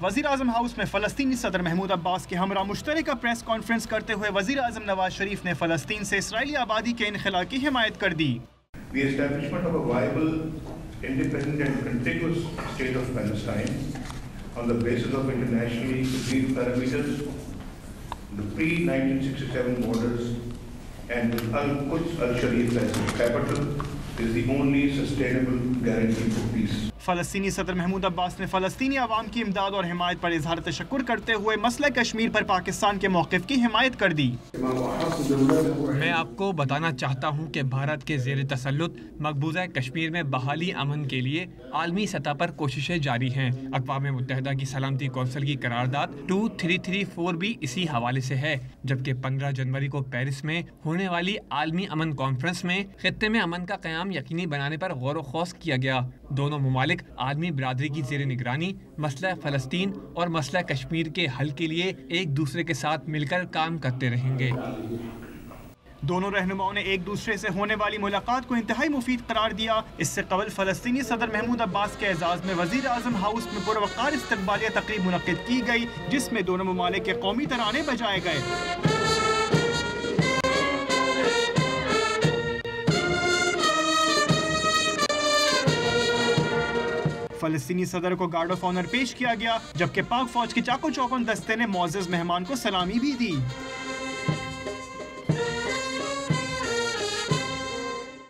वज़ीर आज़म हाउस में फ़लस्तीनी सदर महमूद अब्बास के हमरा मुश्तरका प्रेस कॉन्फ्रेंस करते हुए वज़ीर आज़म नवाज शरीफ ने फ़लस्तीन से इसराइली आबादी के इनखला की हिमायत कर दी। The establishment of a viable, independent and contiguous state of Palestine on the basis of internationally agreed parameters, the pre-1967 borders and with Al-Quds Al-Sharif as its capital is the only sustainable guarantee for peace. फ़लस्तीनी सदर महमूद अब्बास ने फ़लस्तीनी आवाम की इमदाद और हिमायत पर इजहार तशक्कुर करते हुए मसला कश्मीर पर पाकिस्तान के मौक़िफ़ की हिमायत कर दी। मैं आपको बताना चाहता हूँ कि भारत के ज़ेर तसल्लुत मकबूजा कश्मीर में बहाली अमन के लिए आलमी सतह पर कोशिशें जारी हैं। अक़वाम मुत्तहिदा की सलामती कौंसिल की करारदाद 2334 भी इसी हवाले से है, जबकि 15 जनवरी को पेरिस में होने वाली आलमी अमन कॉन्फ्रेंस में खित्ते में अमन का क़याम यकीनी बनाने पर गौर व खौस किया गया। दोनों ममालिक आलमी बिरादरी की ज़ेर निगरानी मसला फ़लस्तीन और मसला कश्मीर के हल के लिए एक दूसरे के साथ मिलकर काम करते रहेंगे। दोनों रहनुमाओं ने एक दूसरे से होने वाली मुलाकात को इंतहाई मुफीद करार दिया। इससे कबल फ़लस्तीनी सदर महमूद अब्बास के एजाज़ में वज़ीर आज़म हाउस में पुरवक़ार इस्तक़बालिया तक़रीब मुनक़्क़िद की गई, जिसमें दोनों ममालिक के कौमी तराने बजाए गए। फ़लस्तीनी सदर को गार्ड ऑफ ऑनर पेश किया गया, जबकि पाक फ़ौज के चाको चौबंद दस्ते ने मुअज़्ज़ज़ मेहमान को सलामी भी दी।